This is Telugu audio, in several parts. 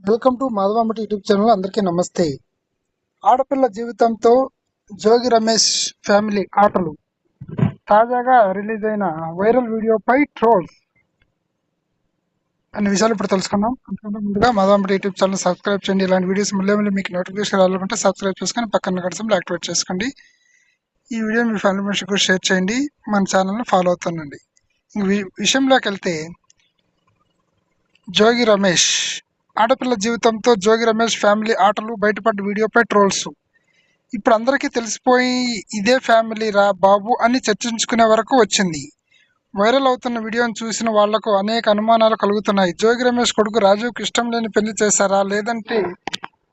వెల్కమ్ టు మాధవమ్మటి యూట్యూబ్ ఛానల్. అందరికీ నమస్తే. ఆడపిల్ల జీవితంతో జోగి రమేష్ ఫ్యామిలీ ఆటలు తాజాగా రిలీజ్ అయిన వైరల్ వీడియోపై ట్రోల్స్ అనే విషయాలు ఇప్పుడు తెలుసుకుందాం. అందుకంటే ముందుగా మాధవమ్మటి యూట్యూబ్ ఛానల్ సబ్స్క్రైబ్ చేయండి. ఇలాంటి వీడియోస్ మళ్ళీ మీకు నోటిఫికేషన్ రావాలంటే సబ్స్క్రైబ్ చేసుకొని పక్కన గడిసం యాక్టివేట్ చేసుకోండి. ఈ వీడియో మీ ఫ్యామిలీ మెంబర్స్కి షేర్ చేయండి. మన ఛానల్ని ఫాలో అవుతానండి. విషయంలోకి వెళ్తే జోగి రమేష్ ఆడపిల్ల జీవితంతో జోగి రమేష్ ఫ్యామిలీ ఆటలు బయటపడ్డ వీడియోపై ట్రోల్స్. ఇప్పుడు అందరికీ తెలిసిపోయి ఇదే ఫ్యామిలీ రా బాబు అని చర్చించుకునే వరకు వచ్చింది. వైరల్ అవుతున్న వీడియోను చూసిన వాళ్లకు అనేక అనుమానాలు కలుగుతున్నాయి. జోగి రమేష్ కొడుకు రాజుకి ఇష్టం లేని పెళ్లి చేశారా, లేదంటే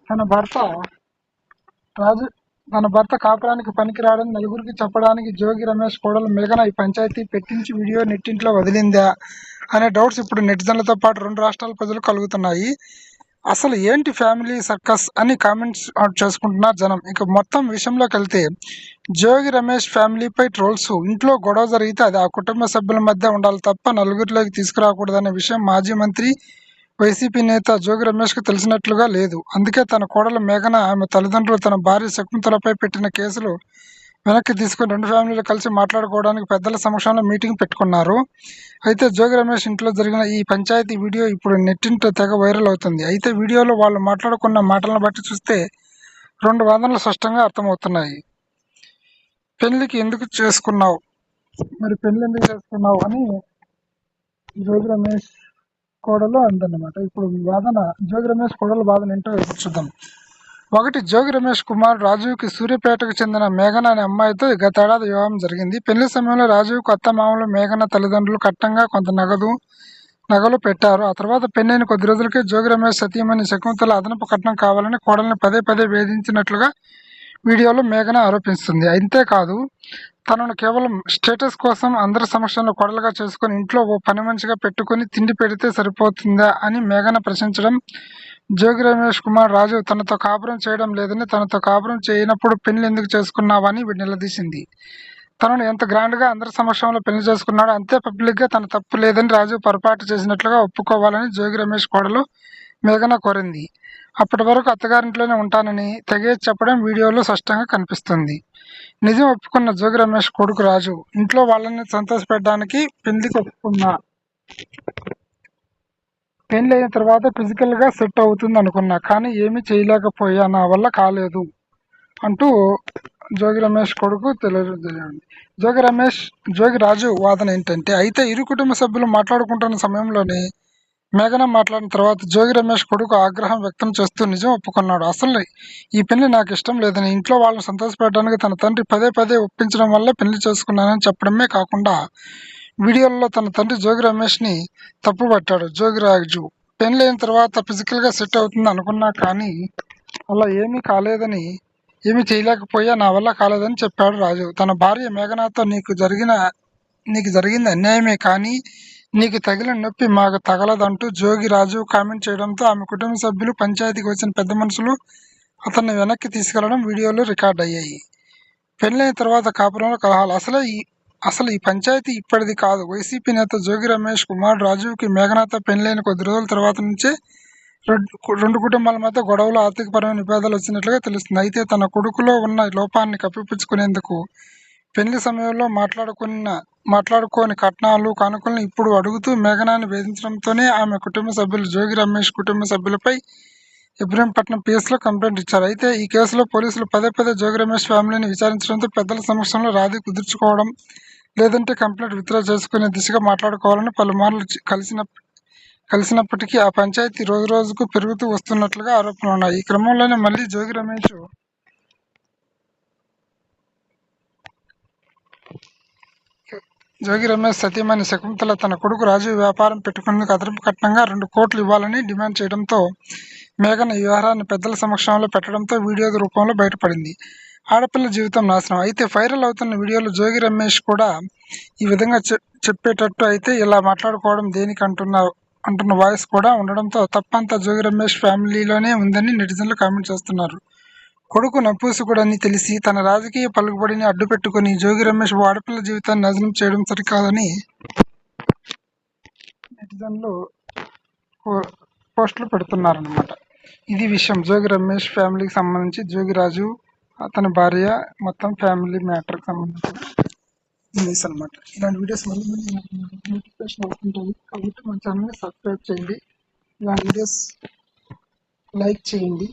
తన భర్త కాపురానికి పనికిరాడని నలుగురికి చెప్పడానికి జోగి రమేష్ కోడలు మేఘన ఈ పంచాయతీ పెట్టించి వీడియో నెట్టింట్లో వదిలిందా అనే డౌట్స్ ఇప్పుడు నెటిజన్లతో పాటు రెండు రాష్ట్రాల ప్రజలు కలుగుతున్నాయి. అసలు ఏంటి ఫ్యామిలీ సర్కస్ అని కామెంట్స్ అవుట్ చేసుకుంటున్నారు జనం. ఇక మొత్తం విషయంలోకి వెళ్తే జోగి రమేష్ ఫ్యామిలీపై ట్రోల్స్. ఇంట్లో గొడవ జరిగితే అది ఆ కుటుంబ సభ్యుల మధ్య ఉండాలి తప్ప నలుగురిలోకి తీసుకురాకూడదనే విషయం మాజీ మంత్రి వైసీపీ నేత జోగి రమేష్కు తెలిసినట్లుగా లేదు. అందుకే తన కోడలు మేఘన ఆమె తల్లిదండ్రులు తన భార్య శకుంతలపై పెట్టిన కేసులు వెనక్కి తీసుకుని రెండు ఫ్యామిలీలు కలిసి మాట్లాడుకోవడానికి పెద్దల సమక్షంలో మీటింగ్ పెట్టుకున్నారు. అయితే జోగి రమేష్ ఇంట్లో జరిగిన ఈ పంచాయతీ వీడియో ఇప్పుడు నెట్టింట తెగ వైరల్ అవుతుంది. అయితే వీడియోలో వాళ్ళు మాట్లాడుకున్న మాటలను బట్టి చూస్తే రెండు వాదనలు స్పష్టంగా అర్థమవుతున్నాయి. పెళ్లికి ఎందుకు చేసుకున్నావు, మరి పెళ్లి ఎందుకు చేసుకున్నావు అని జోగి రమేష్ కోడలు అందన్నమాట. ఇప్పుడు వాదన జోగి రమేష్ కోడలు వాదన ఏంటో చూద్దాం. ఒకటి, జోగి రమేష్ కుమార్ రాజుకి సూర్యాపేటకు చెందిన మేఘన అనే అమ్మాయితో గతేడాది వివాహం జరిగింది. పెళ్లి సమయంలో రాజుకు అత్తమామలు మేఘన తల్లిదండ్రులు కట్టంగా కొంత నగలు పెట్టారు. ఆ తర్వాత పెళ్లైన కొద్ది రోజులకే జోగి రమేష్ సతీమణి శకుంతల అదనపు కట్నం కావాలని కోడల్ని పదే పదే వేధించినట్లుగా వీడియోలో మేఘన ఆరోపిస్తుంది. అంతేకాదు, తనను కేవలం స్టేటస్ కోసం అందరి సమక్షంలో కోడలుగా చేసుకుని ఇంట్లో ఓ పని మనిషిగా పెట్టుకుని తిండి పెడితే సరిపోతుందా అని మేఘన ప్రశ్నించడం. జోగి రమేష్ కుమార్ రాజు తనతో కాపురం చేయడం లేదని, తనతో కాపురం చేయనప్పుడు పెళ్లి ఎందుకు చేసుకున్నావని నిలదీసింది. తనను ఎంత గ్రాండ్గా అందరి సమక్షంలో పెళ్లి చేసుకున్నాడో అంతే పబ్లిక్గా తన తప్పు లేదని, రాజు పొరపాటు చేసినట్లుగా ఒప్పుకోవాలని జోగి రమేష్ కోడలు మేఘన కోరింది. అప్పటి వరకు అత్తగారింట్లోనే ఉంటానని తెగేసి చెప్పడం వీడియోలో స్పష్టంగా కనిపిస్తుంది. నిజం ఒప్పుకున్న జోగి రమేష్ కొడుకు రాజు ఇంట్లో వాళ్ళని సంతోషపెట్టడానికి పెళ్లికి ఒప్పుకున్నా. పెళ్లి అయిన తర్వాత ఫిజికల్గా సెట్ అవుతుంది అనుకున్నా, కానీ ఏమీ చేయలేకపోయా, నా వల్ల కాలేదు అంటూ జోగి రమేష్ కొడుకు తెలియజేయండి. జోగి రాజు వాదన ఏంటంటే, అయితే ఇరు కుటుంబ సభ్యులు మాట్లాడుకుంటున్న సమయంలోనే మేఘన మాట్లాడిన తర్వాత జోగి రమేష్ కొడుకు ఆగ్రహం వ్యక్తం చేస్తూ నిజం ఒప్పుకున్నాడు. అసలు ఈ పెళ్లి నాకు ఇష్టం లేదని, ఇంట్లో వాళ్ళని సంతోషపెట్టడానికి తన తండ్రి పదే పదే ఒప్పించడం వల్ల పెళ్లి చేసుకున్నానని చెప్పడమే కాకుండా వీడియోలో తన తండ్రి జోగి రమేష్ని తప్పుపట్టాడు. జోగి రాజు పెళ్లి అయిన తర్వాత ఫిజికల్గా సెట్ అవుతుంది అనుకున్నా, కానీ అలా ఏమీ చేయలేకపోయా, నా వల్ల కాలేదని చెప్పాడు రాజు. తన భార్య మేఘనాతో నీకు జరిగింది అన్యాయమే, కానీ నీకు తగిలిన నొప్పి మాకు తగలదంటూ జోగి రాజు కామెంట్ చేయడంతో ఆమె కుటుంబ సభ్యులు, పంచాయతీకి వచ్చిన పెద్ద మనుషులు అతన్ని వెనక్కి తీసుకెళ్లడం వీడియోలో రికార్డ్ అయ్యాయి. పెళ్లైన తర్వాత కాపురంలో కలహాలు. అసలు ఈ పంచాయతీ ఇప్పటిది కాదు. వైసీపీ నేత జోగి రమేష్ కుమార్ రాజుకి మేఘనాతో పెళ్లైన కొద్ది రోజుల తర్వాత నుంచే రెండు కుటుంబాల మధ్య గొడవలు, ఆర్థికపరమైన విభేదాలు వచ్చినట్లుగా తెలుస్తుంది. అయితే తన కొడుకులో ఉన్న లోపాన్ని కప్పిపుచ్చుకునేందుకు పెళ్లి సమయంలో మాట్లాడుకోని కట్నాలు, కానుకలను ఇప్పుడు అడుగుతూ మేఘనాన్ని వేధించడంతోనే ఆమె కుటుంబ సభ్యులు జోగి రమేష్ కుటుంబ సభ్యులపై ఇబ్రహీంపట్నం పిఎస్లో కంప్లైంట్ ఇచ్చారు. అయితే ఈ కేసులో పోలీసులు పదే పదే జోగి రమేష్ ఫ్యామిలీని విచారించడంతో పెద్దల సమక్షంలో రాజీ కుదుర్చుకోవడం, లేదంటే కంప్లైంట్ విత్డ్రా చేసుకునే దిశగా మాట్లాడుకోవాలని పలుమార్లు కలిసినప్పటికీ ఆ పంచాయతీ రోజు రోజుకు పెరుగుతూ వస్తున్నట్లుగా ఆరోపణలు ఉన్నాయి. ఈ క్రమంలోనే మళ్ళీ జోగి రమేష్ సతీమణి శకుంతల తన కొడుకు రాజు వ్యాపారం పెట్టుకునేందుకు అదనపు కట్నంగా 2 కోట్లు ఇవ్వాలని డిమాండ్ చేయడంతో మేఘన ఈ వ్యవహారాన్ని పెద్దల సమక్షంలో పెట్టడంతో వీడియో రూపంలో బయటపడింది. ఆడపిల్ల జీవితం నాశనం. అయితే వైరల్ అవుతున్న వీడియోలో జోగి రమేష్ కూడా ఈ విధంగా చెప్పేటట్టు అయితే ఇలా మాట్లాడుకోవడం దేనికి అంటున్న వాయిస్ కూడా ఉండడంతో తప్పంతా జోగి రమేష్ ఫ్యామిలీలోనే ఉందని నెటిజన్లు కామెంట్ చేస్తున్నారు. కొడుకు నపూసకుడని తెలిసి తన రాజకీయ పలుకుబడిని అడ్డు పెట్టుకుని జోగి రమేష్ ఆడపిల్ల జీవితాన్ని నాశనం చేయడం సరికాదని నెటిజన్లు పోస్టులు పెడుతున్నారన్నమాట. ఇది విషయం జోగి రమేష్ ఫ్యామిలీకి సంబంధించి జోగిరాజు అతని భార్య మొత్తం ఫ్యామిలీ మ్యాటర్కి సంబంధించిన న్యూస్ అనమాట. ఇలాంటి వీడియోస్ మళ్ళీ మళ్ళీ నోటిఫికేషన్ అవుతుంటాయి కాబట్టి మన ఛానల్ని సబ్స్క్రైబ్ చేయండి. ఇలాంటి వీడియోస్ లైక్ చేయండి.